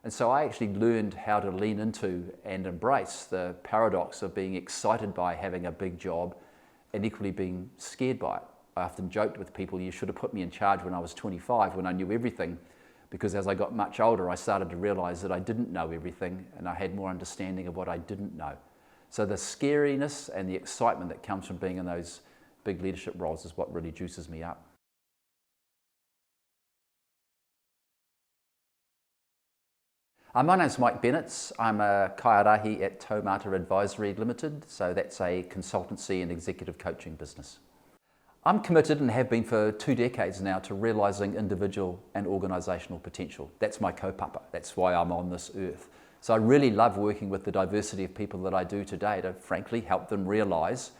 And so I actually learned how to lean into and embrace the paradox of being excited by having a big job and equally being scared by it. I often joked with people, you should have put me in charge when I was 25, when I knew everything, because as I got much older, I started to realize that I didn't know everything and I had more understanding of what I didn't know. So the scariness and the excitement that comes from being in those big leadership roles is what really juices me up. My name's Mike Bennetts. I'm a kaiarahi at Taumata Advisory Limited, so that's a consultancy and executive coaching business. I'm committed and have been for 2 decades now to realising individual and organisational potential. That's my kaupapa, that's why I'm on this earth. So I really love working with the diversity of people that I do today to frankly help them realise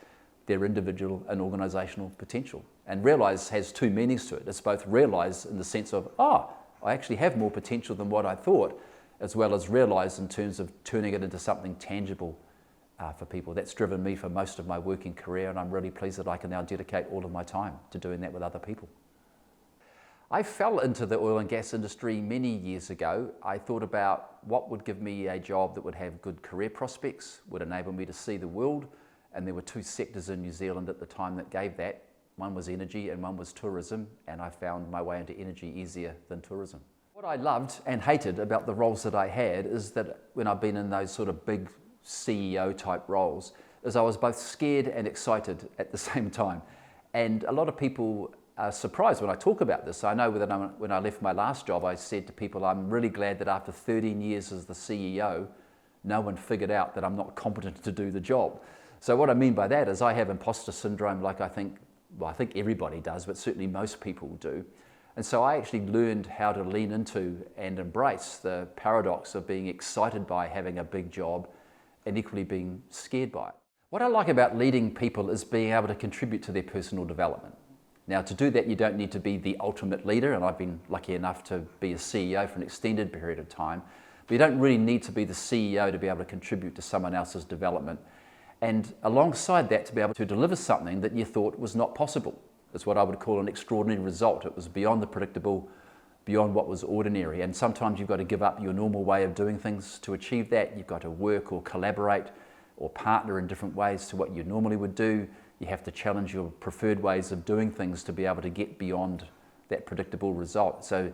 their individual and organisational potential. And realise has 2 meanings to it. It's both realise in the sense of, I actually have more potential than what I thought, as well as realise in terms of turning it into something tangible for people. That's driven me for most of my working career, and I'm really pleased that I can now dedicate all of my time to doing that with other people. I fell into the oil and gas industry many years ago. I thought about what would give me a job that would have good career prospects, would enable me to see the world, and there were 2 sectors in New Zealand at the time that gave that. One was energy and one was tourism, and I found my way into energy easier than tourism. What I loved and hated about the roles that I had is that when I've been in those sort of big CEO type roles, is I was both scared and excited at the same time. And a lot of people are surprised when I talk about this. I know that when I left my last job, I said to people, I'm really glad that after 13 years as the CEO, no one figured out that I'm not competent to do the job. So what I mean by that is I have imposter syndrome like I think everybody does, but certainly most people do. And so I actually learned how to lean into and embrace the paradox of being excited by having a big job and equally being scared by it. What I like about leading people is being able to contribute to their personal development. Now, to do that, you don't need to be the ultimate leader, and I've been lucky enough to be a CEO for an extended period of time, but you don't really need to be the CEO to be able to contribute to someone else's development. And alongside that, to be able to deliver something that you thought was not possible. It's what I would call an extraordinary result. It was beyond the predictable, beyond what was ordinary. And sometimes you've got to give up your normal way of doing things to achieve that. You've got to work or collaborate or partner in different ways to what you normally would do. You have to challenge your preferred ways of doing things to be able to get beyond that predictable result. So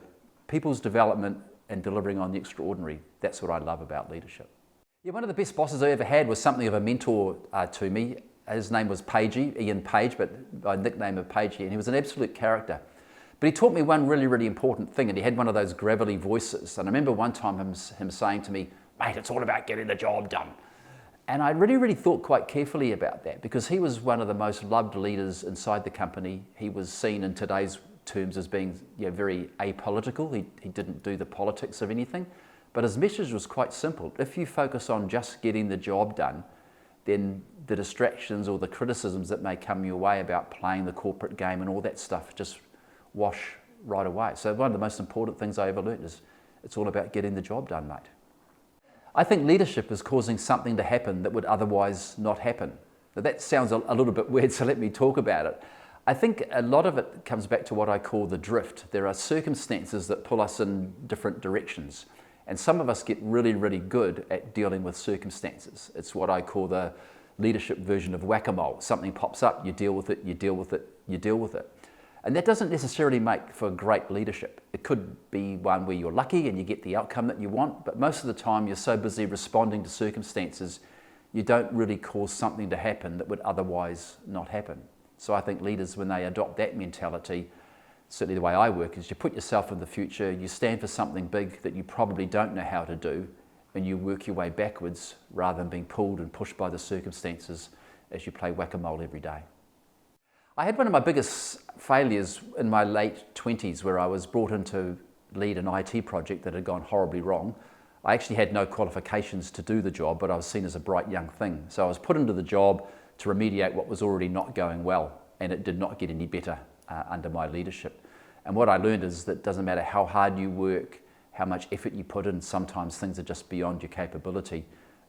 people's development and delivering on the extraordinary, that's what I love about leadership. Yeah, one of the best bosses I ever had was something of a mentor to me. His name was Pagey, Ian Page, but by nickname of Pagey, and he was an absolute character. But he taught me one really, really important thing, and he had one of those gravelly voices. And I remember one time him saying to me, mate, it's all about getting the job done. And I really, really thought quite carefully about that, because he was one of the most loved leaders inside the company. He was seen in today's terms as being very apolitical. He didn't do the politics of anything, but his message was quite simple. If you focus on just getting the job done, then the distractions or the criticisms that may come your way about playing the corporate game and all that stuff just wash right away. So one of the most important things I ever learned is it's all about getting the job done, mate. I think leadership is causing something to happen that would otherwise not happen. Now that sounds a little bit weird, so let me talk about it. I think a lot of it comes back to what I call the drift. There are circumstances that pull us in different directions. And some of us get really, really good at dealing with circumstances. It's what I call the leadership version of whack-a-mole. Something pops up, you deal with it, you deal with it, you deal with it. And that doesn't necessarily make for great leadership. It could be one where you're lucky and you get the outcome that you want, but most of the time you're so busy responding to circumstances, you don't really cause something to happen that would otherwise not happen. So I think leaders, when they adopt that mentality, certainly the way I work is you put yourself in the future, you stand for something big that you probably don't know how to do, and you work your way backwards rather than being pulled and pushed by the circumstances as you play whack-a-mole every day. I had one of my biggest failures in my late 20s where I was brought in to lead an IT project that had gone horribly wrong. I actually had no qualifications to do the job, but I was seen as a bright young thing. So I was put into the job to remediate what was already not going well, and it did not get any better under my leadership. And what I learned is that it doesn't matter how hard you work, how much effort you put in, sometimes things are just beyond your capability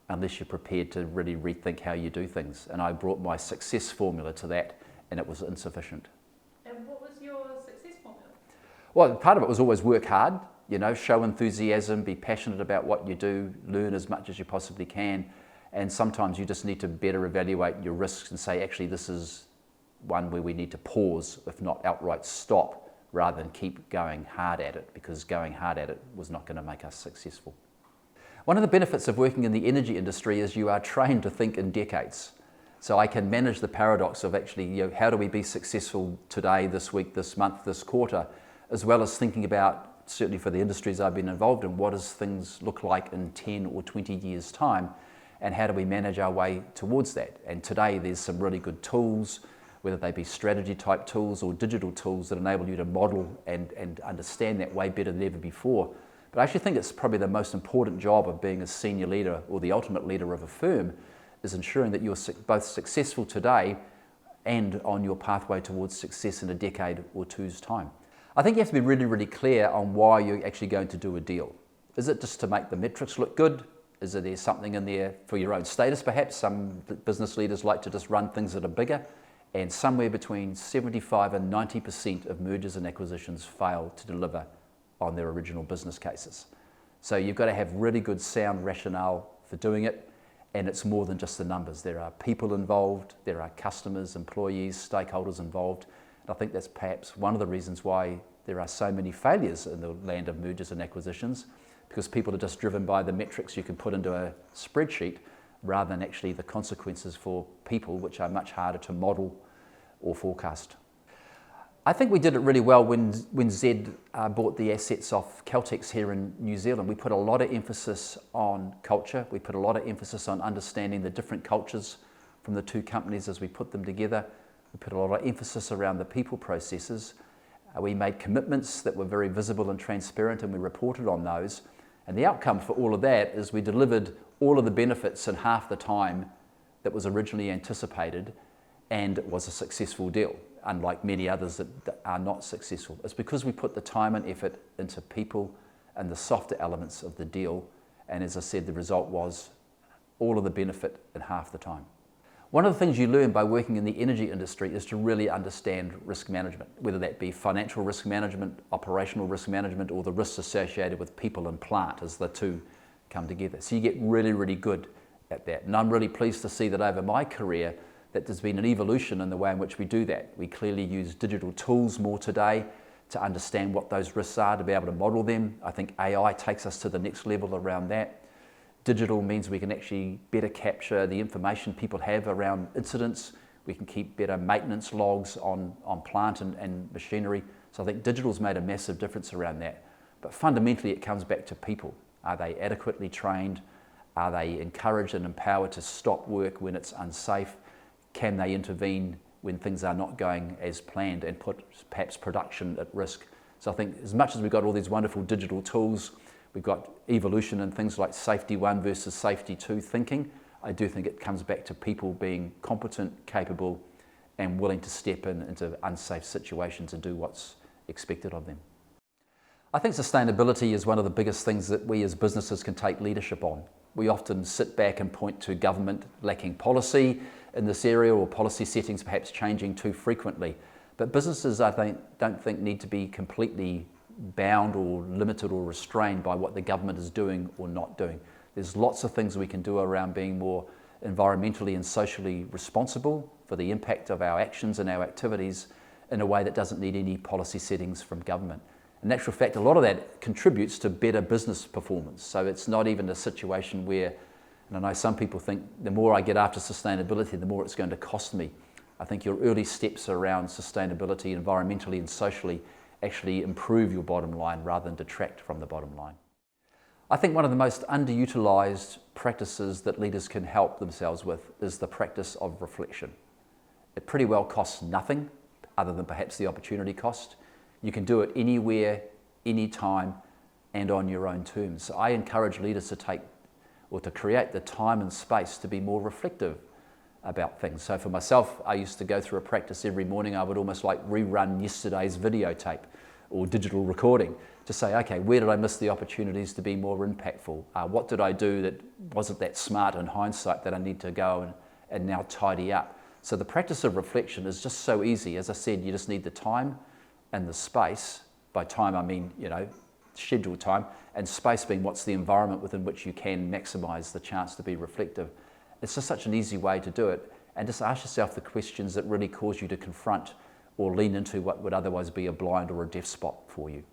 unless you're prepared to really rethink how you do things. And I brought my success formula to that, and it was insufficient. And what was your success formula? Well, part of it was always work hard, show enthusiasm, be passionate about what you do, learn as much as you possibly can. And sometimes you just need to better evaluate your risks and say, actually, this is one where we need to pause, if not outright stop, rather than keep going hard at it, because going hard at it was not going to make us successful. One of the benefits of working in the energy industry is you are trained to think in decades. So I can manage the paradox of actually, how do we be successful today, this week, this month, this quarter, as well as thinking about, certainly for the industries I've been involved in, what does things look like in 10 or 20 years' time, and how do we manage our way towards that? And today there's some really good tools, whether they be strategy type tools or digital tools that enable you to model and understand that way better than ever before. But I actually think it's probably the most important job of being a senior leader or the ultimate leader of a firm, is ensuring that you're both successful today and on your pathway towards success in a decade or two's time. I think you have to be really, really clear on why you're actually going to do a deal. Is it just to make the metrics look good? Is there something in there for your own status perhaps? Some business leaders like to just run things that are bigger, and somewhere between 75 and 90% of mergers and acquisitions fail to deliver on their original business cases. So you've got to have really good sound rationale for doing it, and it's more than just the numbers. There are people involved, there are customers, employees, stakeholders involved. And I think that's perhaps one of the reasons why there are so many failures in the land of mergers and acquisitions, because people are just driven by the metrics you can put into a spreadsheet rather than actually the consequences for people, which are much harder to model or forecast. I think we did it really well when Zed bought the assets off Caltex here in New Zealand. We put a lot of emphasis on culture. We put a lot of emphasis on understanding the different cultures from the two companies as we put them together. We put a lot of emphasis around the people processes. We made commitments that were very visible and transparent, and we reported on those. And the outcome for all of that is we delivered all of the benefits in half the time that was originally anticipated, and it was a successful deal, unlike many others that are not successful. It's because we put the time and effort into people and the softer elements of the deal, and as I said, the result was all of the benefit in half the time. One of the things you learn by working in the energy industry is to really understand risk management, whether that be financial risk management, operational risk management, or the risks associated with people and plant as the two come together. So you get really, really good at that. And I'm really pleased to see that over my career that there's been an evolution in the way in which we do that. We clearly use digital tools more today to understand what those risks are, to be able to model them. I think AI takes us to the next level around that. Digital means we can actually better capture the information people have around incidents. We can keep better maintenance logs on plant and machinery. So I think digital's made a massive difference around that. But fundamentally it comes back to people. Are they adequately trained? Are they encouraged and empowered to stop work when it's unsafe? Can they intervene when things are not going as planned and put perhaps production at risk? So I think as much as we've got all these wonderful digital tools, we've got evolution in things like safety 1 versus safety 2 thinking, I do think it comes back to people being competent, capable, and willing to step into unsafe situations and do what's expected of them. I think sustainability is one of the biggest things that we as businesses can take leadership on. We often sit back and point to government lacking policy in this area, or policy settings perhaps changing too frequently. But businesses, I don't think need to be completely bound or limited or restrained by what the government is doing or not doing. There's lots of things we can do around being more environmentally and socially responsible for the impact of our actions and our activities in a way that doesn't need any policy settings from government. In actual fact, a lot of that contributes to better business performance. So it's not even a situation where, and I know some people think the more I get after sustainability, the more it's going to cost me. I think your early steps around sustainability, environmentally and socially, actually improve your bottom line rather than detract from the bottom line. I think one of the most underutilized practices that leaders can help themselves with is the practice of reflection. It pretty well costs nothing other than perhaps the opportunity cost. You can do it anywhere, anytime, and on your own terms. So I encourage leaders to take or to create the time and space to be more reflective about things. So for myself, I used to go through a practice every morning. I would almost like rerun yesterday's videotape or digital recording to say, okay, where did I miss the opportunities to be more impactful? What did I do that wasn't that smart in hindsight that I need to go and now tidy up? So the practice of reflection is just so easy. As I said, you just need the time and the space. By time, I mean, scheduled time, and space being what's the environment within which you can maximise the chance to be reflective. It's just such an easy way to do it, and just ask yourself the questions that really cause you to confront or lean into what would otherwise be a blind or a deaf spot for you.